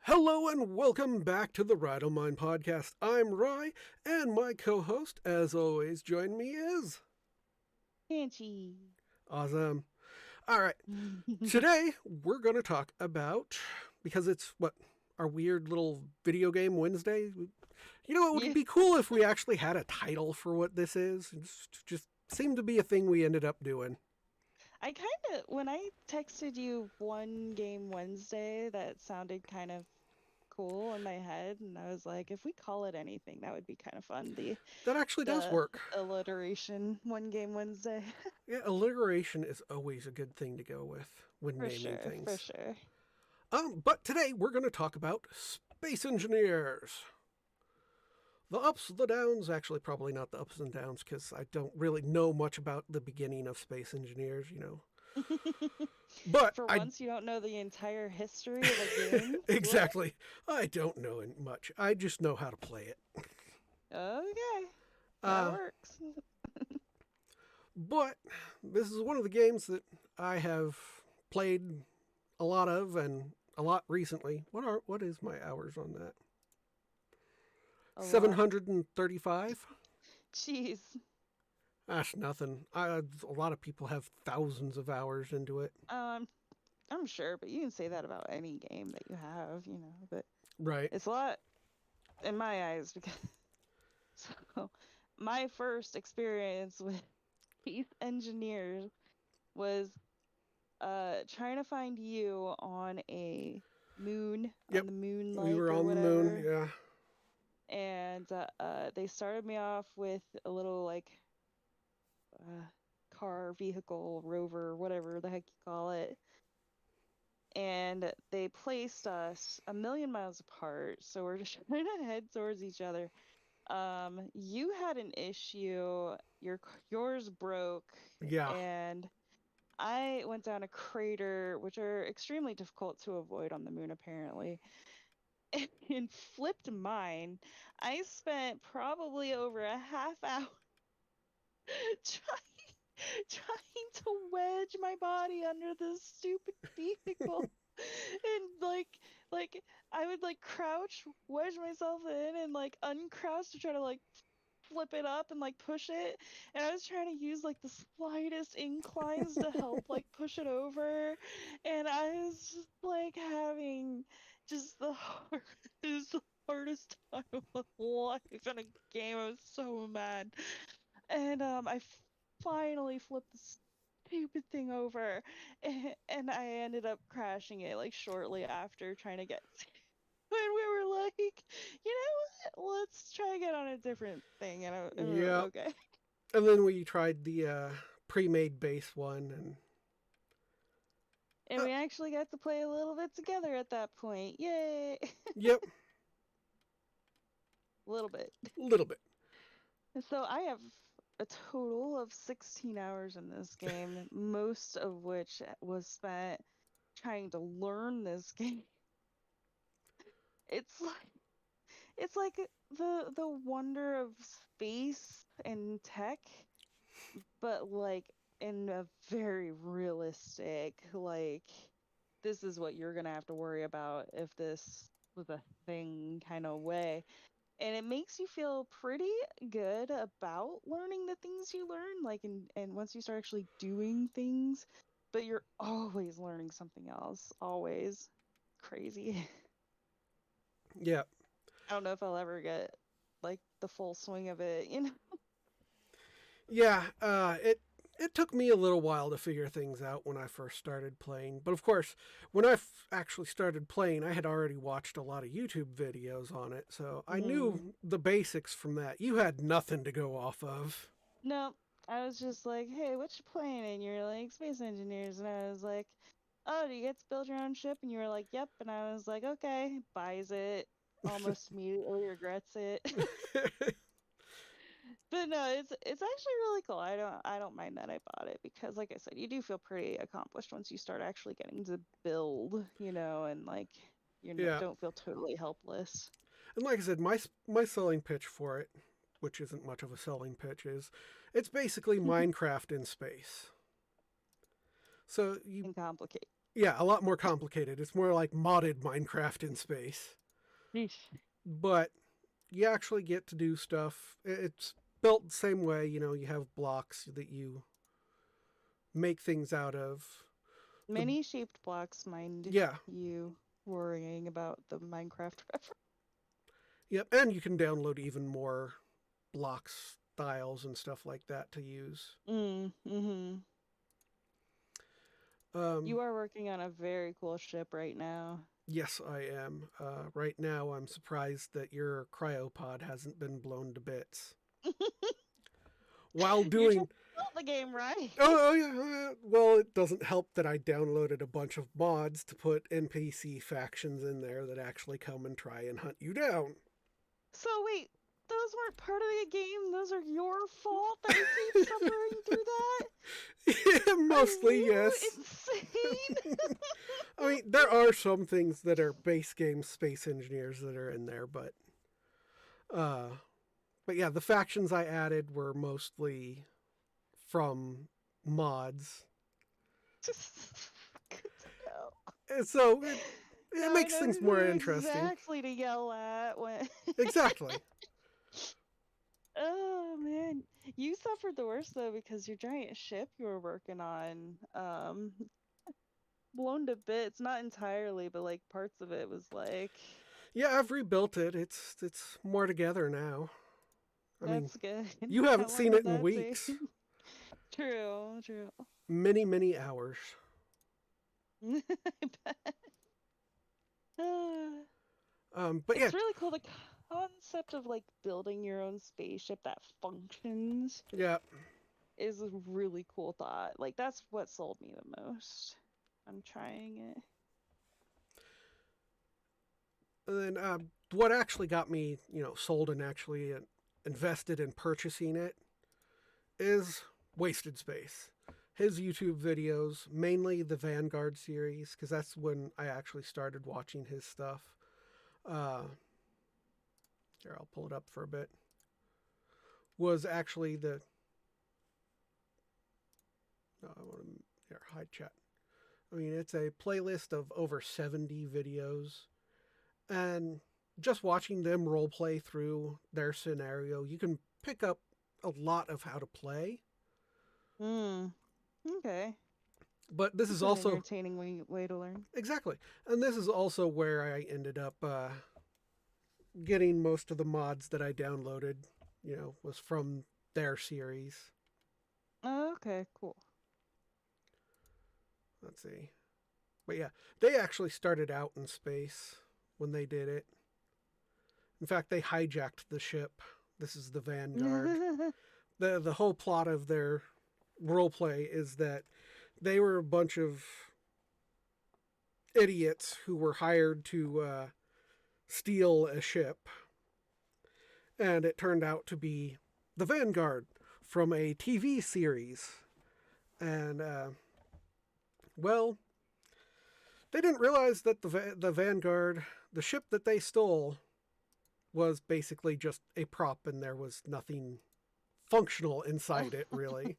Hello and welcome back to the Rattle podcast. I'm Rye, and my co-host, as always, join me is Banshee. awesome. All right, today we're going to talk about because it's what our weird little video game Wednesday. You know, it would Yeah, be cool if we actually had a title for what this is. It just seemed to be a thing we ended up doing. I kind of, when I texted you one game Wednesday, that sounded kind of cool in my head, and I was like, if we call it anything, that would be kind of fun. The That actually does the work. alliteration one game Wednesday. Yeah, alliteration is always a good thing to go with when For naming sure, for things. sure. But today we're going to talk about space engineers. The ups, the downs, actually, probably not the ups and downs because I don't really know much about the beginning of space engineers. But For I, once, you don't know the entire history of a game. What? exactly, I don't know much. I just know how to play it. Okay, that works. But this is one of the games that I have played a lot of and a lot recently. What is my hours on that? A lot. 735? Jeez. That's nothing. A lot of people have thousands of hours into it. Um, I'm sure, but you can say that about any game that you have, but Right. it's a lot in my eyes because so my first experience with space engineers was trying to find you on a moon on Yep. the moon We like were or on the moon. whatever, Yeah. and they started me off with a little like uh car vehicle rover, whatever the heck you call it, and they placed us a million miles apart, so we're just trying to head towards each other. You had an issue, yours broke, Yeah. and I went down a crater, which are extremely difficult to avoid on the moon, apparently, and flipped mine. I spent probably over a half hour trying to wedge my body under this stupid vehicle. And like I would like crouch, wedge myself in and like uncrouch to try to like flip it up and like push it. And I was trying to use like the slightest inclines to help like push it over. And I was just like having just hardest time of my life in a game. I was so mad. And I finally flipped the stupid thing over, and I ended up crashing it like shortly after trying to get. And we were like, you know what? Let's try again on a different thing. And we were like, Yep. okay. And then we tried the pre-made base one, and And we actually got to play a little bit together at that point. Yay! yep, A little bit. a little bit. And so I have a total of 16 hours in this game, most of which was spent trying to learn this game. It's like it's like the wonder of space and tech, but like in a very realistic, like this is what you're gonna have to worry about if this was a thing kind of way. And it makes you feel pretty good about learning the things you learn, like and once you start actually doing things, but you're always learning something else, always. Crazy. Yep. I don't know if I'll ever get like the full swing of it. Yeah. It took me a little while to figure things out when I first started playing. But of course, when I actually started playing, I had already watched a lot of YouTube videos on it, so I Hmm. knew the basics from that. You had nothing to go off of. No, I was just like, hey, what you playing? And you're like, Space Engineers. And I was like, oh, do you get to build your own ship? And you were like, yep. And I was like, okay, buys it, almost immediately regrets it. But no, it's actually really cool. I don't mind that I bought it because like I said, you do feel pretty accomplished once you start actually getting to build, and like Yeah. don't feel totally helpless. And like I said, my selling pitch for it, which isn't much of a selling pitch, is it's basically Minecraft in space. So you And complicate. Yeah, a lot more complicated. It's more like modded Minecraft in space. Yeesh. But you actually get to do stuff. It's built the same way, you know, you have blocks that you make things out of. The Many shaped blocks, mind yeah, you, worrying about the Minecraft reference. yep, and you can download even more blocks styles and stuff like that to use. Mm-hmm. Um, You are working on a very cool ship right now. yes, I am. Right now, I'm surprised that your cryopod hasn't been blown to bits. While You're trying doing. to build the game, right? Oh, yeah. Well, it doesn't help that I downloaded a bunch of mods to put NPC factions in there that actually come and try and hunt you down. So wait, those weren't part of the game. Those are your fault that we keep suffering through that. Yeah, Are mostly, you yes. insane? I mean, there are some things that are base game space engineers that are in there, uh, but yeah, the factions I added were mostly from mods, Good to know. and so it Now I makes know things who more interesting. exactly to yell at when. Exactly. Oh man, you suffered the worst though because your giant ship you were working on, blown to bits. Not entirely, but like parts of it was like. Yeah, I've rebuilt it. It's more together now. I mean, That's good. you How haven't long seen did it in that take? weeks. True, true. Many, many hours. I bet. Ah. But yeah, It's really cool the concept of like building your own spaceship that functions yeah. is a really cool thought. Like that's what sold me the most. I'm trying it. And then what actually got me, sold and actually invested in purchasing it is Wasted Space. His YouTube videos, mainly the Vanguard series, because that's when I actually started watching his stuff. Uh, Here, I'll pull it up for a bit. Was actually the. No, I want to. Here, hide chat. I mean, it's a playlist of over 70 videos. And just watching them role play through their scenario, you can pick up a lot of how to play. Hmm. Okay. But this is That's an also. entertaining way to learn. Exactly. And this is also where I ended up getting most of the mods that I downloaded, was from their series. Oh, okay, cool. Let's see. But yeah, they actually started out in space when they did it. In fact, they hijacked the ship. This is the Vanguard. The whole plot of their roleplay is that they were a bunch of idiots who were hired to steal a ship, and it turned out to be the Vanguard from a TV series. And well, they didn't realize that the Vanguard, the ship that they stole, was basically just a prop, and there was nothing functional inside it, really.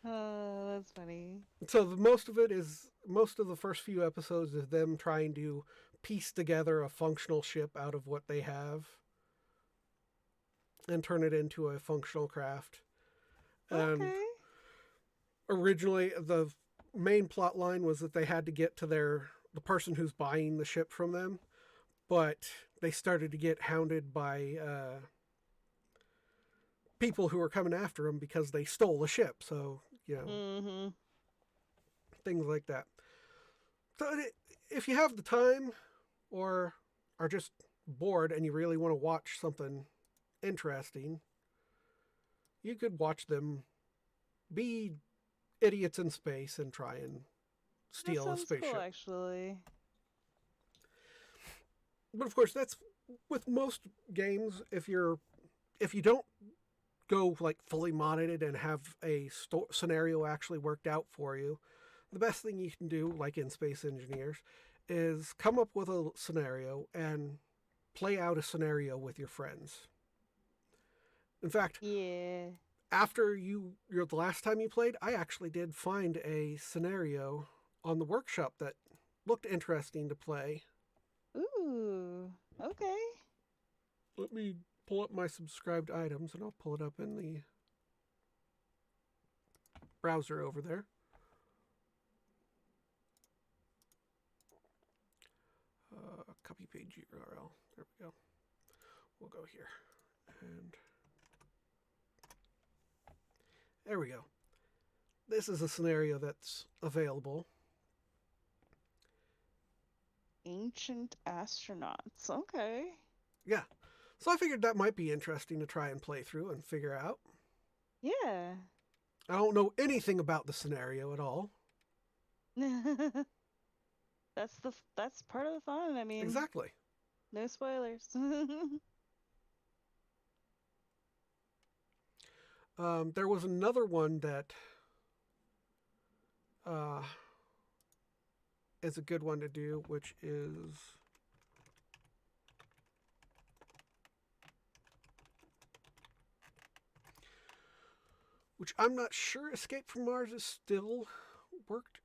Oh, that's funny. So most of the first few episodes is them trying to piece together a functional ship out of what they have and turn it into a functional craft. And Okay. originally, the main plot line was that they had to get to the person who's buying the ship from them, but they started to get hounded by people who were coming after them because they stole the ship. So Mm-hmm. things like that. So if you have the time or are just bored and you really want to watch something interesting, you could watch them be idiots in space and try and That steal a sounds cool, spaceship. actually. But of course, that's with most games. If you don't go like fully modded and have a scenario actually worked out for you, the best thing you can do, like in Space Engineers, is come up with a scenario and play out a scenario with your friends. In fact, Yeah. after the last time you played, I actually did find a scenario on the workshop that looked interesting to play. Ooh, okay. Let me pull up my subscribed items and I'll pull it up in the browser over there. Copy page URL. There we go. We'll go here. And there we go. This is a scenario that's available. Ancient astronauts. Okay. Yeah. So I figured that might be interesting to try and play through and figure out. Yeah. I don't know anything about the scenario at all. That's part of the fun. I mean, Exactly. no spoilers. There was another one that uh, is a good one to do, which is which I'm not sure Escape from Mars is still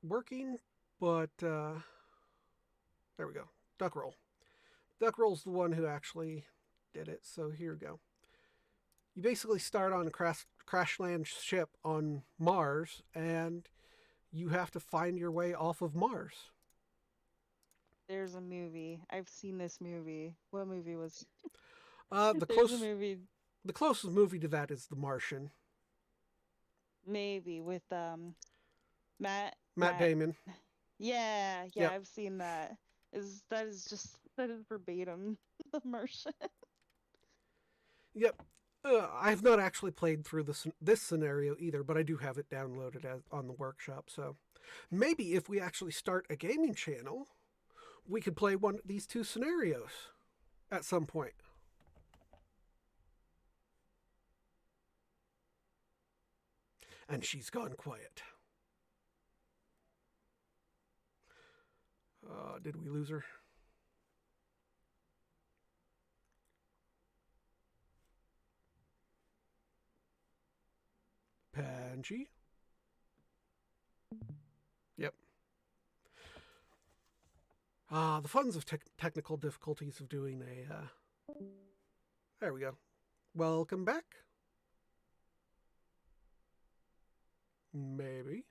working, but there we go. Duck Roll. Duck Roll's the one who actually did it. So here we go. You basically start on a crash land ship on Mars, and you have to find your way off of Mars. There's a movie. I've seen this movie. What movie was? The There's a movie. the closest movie to that is The Martian. Maybe with Matt Damon. Yeah, Yep. I've seen that. That is verbatim The Martian. Yep. I have not actually played through this scenario either, but I do have it downloaded on the workshop. So maybe if we actually start a gaming channel, we could play one of these two scenarios at some point. And she's gone quiet. Did we lose her? Panji? Yep. The funs of technical difficulties of doing a... There we go. Welcome back. Maybe.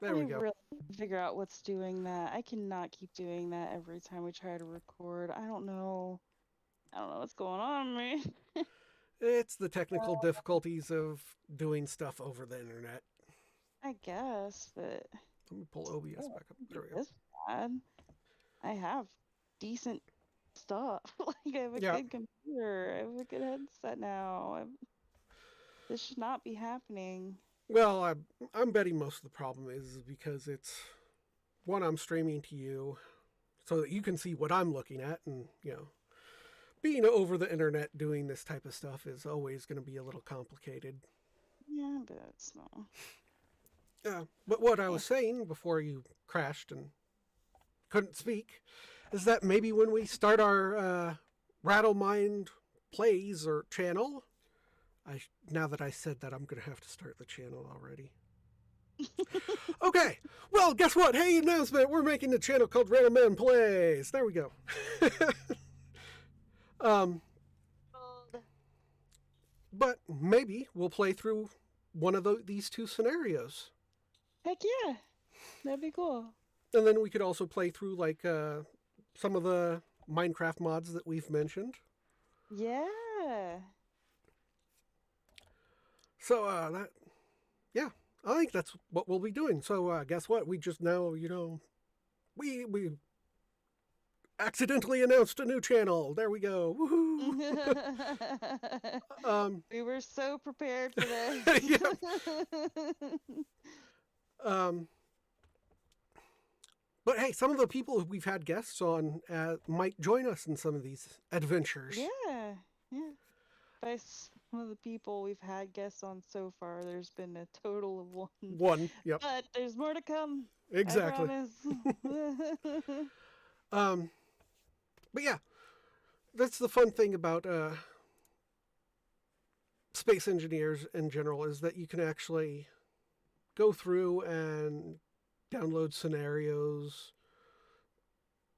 There we go. I really need to figure out what's doing that. I cannot keep doing that every time we try to record. I don't know what's going on, man. It's the technical difficulties of doing stuff over the internet. I guess, but Let me pull OBS back up. There we go. this bad. I have decent stuff. Like I have a Yeah. good computer. I have a good headset now. This should not be happening. Well, I'm betting most of the problem is because it's one, I'm streaming to you so that you can see what I'm looking at, and being over the internet doing this type of stuff is always going to be a little complicated. Yeah, but it's not. Yeah, but what I was saying before you crashed and couldn't speak is that maybe when we start our Rattle Mind Plays or channel, now that I said that, I'm going to have to start the channel already. Okay, well, guess what? Hey, announcement, we're making a channel called Rattle Mind Plays. There we go. But maybe we'll play through one of these two scenarios. Heck yeah, that'd be cool. And then we could also play through like some of the Minecraft mods that we've mentioned. Yeah. So yeah, I think that's what we'll be doing. So guess what? We just now, we accidentally announced a new channel. There we go. Woohoo! We were so prepared for this. But hey, some of the people we've had guests on might join us in some of these adventures. Yeah. By some of the people we've had guests on so far, there's been a total of one. One, yep. But there's more to come. Exactly. I promise. But yeah, that's the fun thing about space engineers in general is that you can actually go through and download scenarios,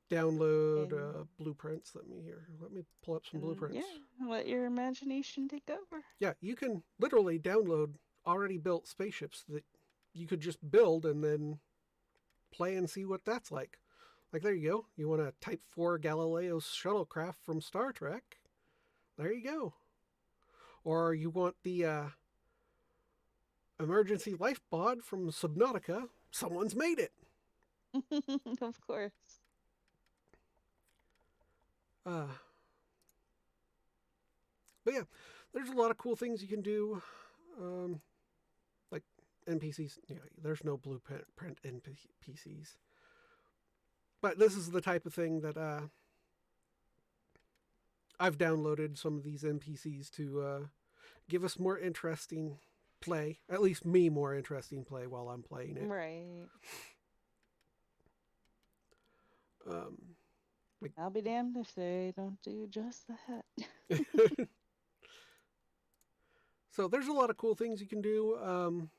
download And blueprints. Let me pull up some blueprints. yeah, let your imagination take over. Yeah, you can literally download already built spaceships that you could just build and then play and see what that's like. Like, there you go. You want a Type 4 Galileo shuttlecraft from Star Trek? There you go. Or you want the emergency life pod from Subnautica? Someone's made it. Of course. Uh, but yeah, there's a lot of cool things you can do. Like NPCs. Yeah, there's no blueprint NPCs. But this is the type of thing that I've downloaded some of these NPCs to give us more interesting play. At least me more interesting play while I'm playing it. Right. Um, like, I'll be damned if they don't do just that. so there's a lot of cool things you can do.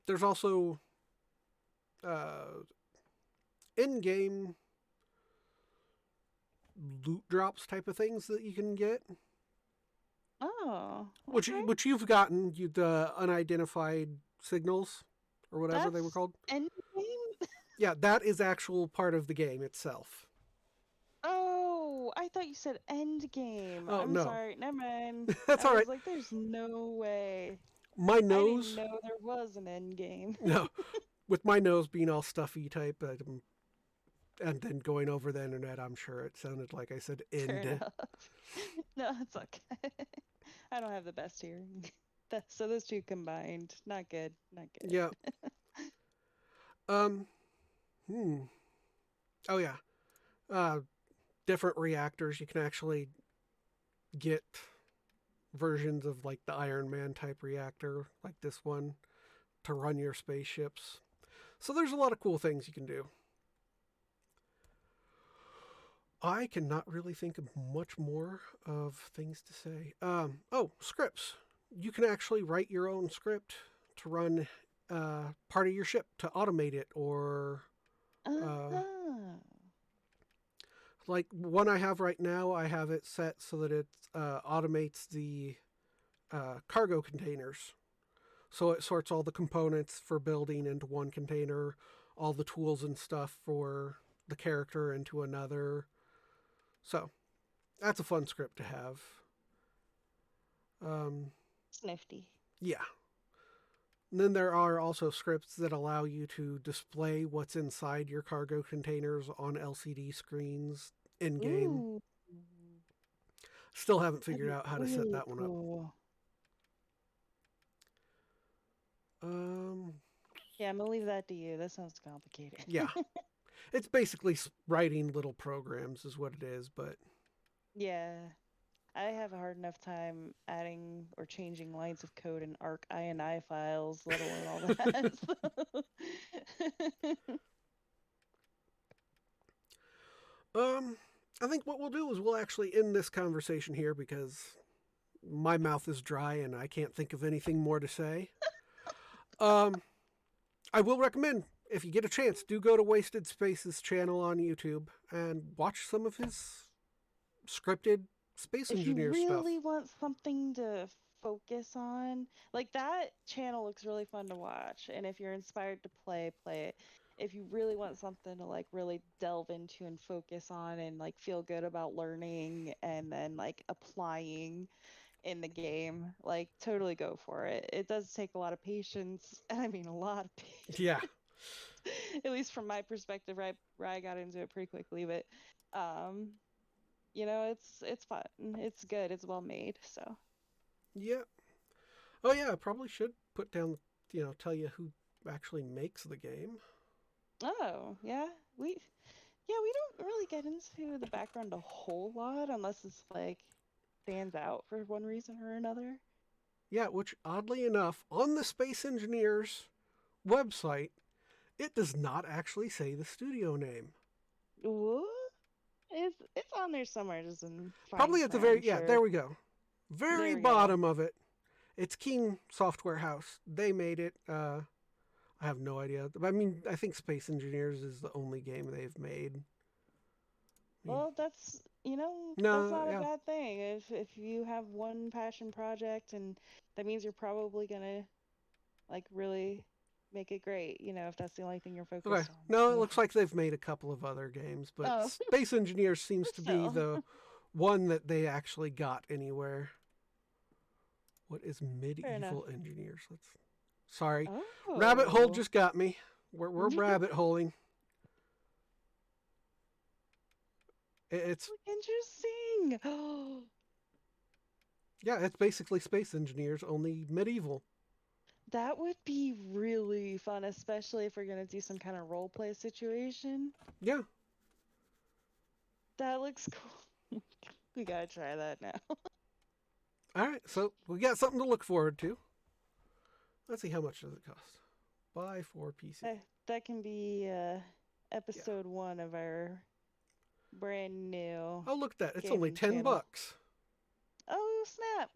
There's also in-game loot drops type of things that you can get, Oh, which okay. which you've gotten, the unidentified signals or whatever they were That's called. endgame. Yeah, that is actual part of the game itself. Oh, I thought you said end game. Oh I'm no, sorry. Never mind. that's I all was right. like, there's no way. My I didn't nose, know there was an end game. no, with my nose being all stuffy type, and then going over the internet, I'm sure it sounded like I said Fair end. enough. No, it's okay. I don't have the best hearing. So those two combined, not good. Not Yeah. good. Um. Hmm. Oh yeah. Uh, different reactors. You can actually get versions of like the Iron Man type reactor, like this one, to run your spaceships. So there's a lot of cool things you can do. I cannot really think of much more of things to say. Oh, scripts. You can actually write your own script to run part of your ship to automate it, or uh, Uh-huh. like one I have right now. I have it set so that it automates the cargo containers. So it sorts all the components for building into one container, all the tools and stuff for the character into another. So that's a fun script to have. Um, Snifty. yeah. And then there are also scripts that allow you to display what's inside your cargo containers on LCD screens in game. Ooh. Still haven't That'd figured be out how to set really that one up. cool. Um, Yeah, I'm gonna leave that to you. That sounds complicated. yeah. It's basically writing little programs, is what it is, but Yeah. I have a hard enough time adding or changing lines of code in ARC INI files, let alone all that. um, I think what we'll do is we'll actually end this conversation here because my mouth is dry and I can't think of anything more to say. Um, I will recommend, if you get a chance, do go to Wasted Space's channel on YouTube and watch some of his scripted space If you engineer stuff. really want something to focus on, like that channel looks really fun to watch. And if you're inspired to play, play it. If you really want something to like really delve into and focus on and like feel good about learning and then like applying in the game, like totally go for it. It does take a lot of patience, and I mean a lot of Yeah, patience. At least from my perspective, right, where I got into it pretty quickly, but um it's fun. It's good. It's well made. So, yeah. Oh yeah, I probably should put down, tell you who actually makes the game. oh, yeah. We don't really get into the background a whole lot unless it's like stands out for one reason or another. Yeah, which oddly enough, on the Space Engineers website, it does not actually say the studio name. What? It's on there somewhere, just in fine Probably at the print, I'm very, yeah, sure. there we go. Very There we go. bottom of it. It's Keen Software House. They made it. I have no idea. I mean, I think Space Engineers is the only game they've made. I mean, Well, that's no, not a yeah. bad thing. If you have one passion project, and that means you're probably gonna like really make it great, if that's the only thing you're Okay. focused on. No, it So, looks like they've made a couple of other games, but oh, Space Engineers seems to be still. the one that they actually got anywhere. What is Fair enough. medieval engineers? Let's. Sorry, rabbit hole Oh. just got me. We're rabbit holing. It's Interesting. Oh, yeah, it's basically Space Engineers, only medieval. that would be really fun, especially if we're gonna do some kind of role play situation. Yeah. That looks cool. We gotta try that now. All right, so we got something to look forward to. Let's see, how much does it cost? Buy for PC. That can be Yeah. episode one of our brand new Oh, look at that. It's only gaming 10 channel. bucks. Oh, snap.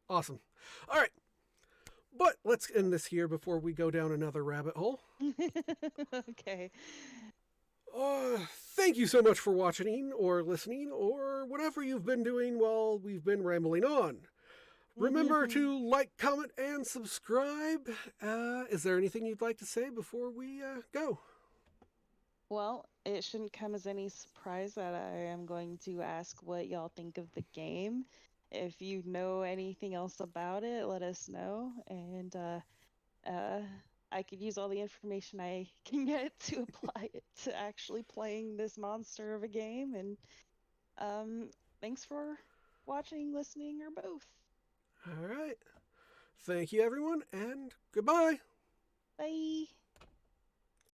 Awesome. All right. But let's end this here before we go down another rabbit hole. Okay. Thank you so much for watching or listening or whatever you've been doing while we've been rambling on. Remember to like, comment, and subscribe. Is there anything you'd like to say before we go? Well, it shouldn't come as any surprise that I am going to ask what y'all think of the game. If you know anything else about it, let us know. And uh, I could use all the information I can get to apply it to actually playing this monster of a game. And thanks for watching, listening, or both. All right. Thank you, everyone, and goodbye. Bye.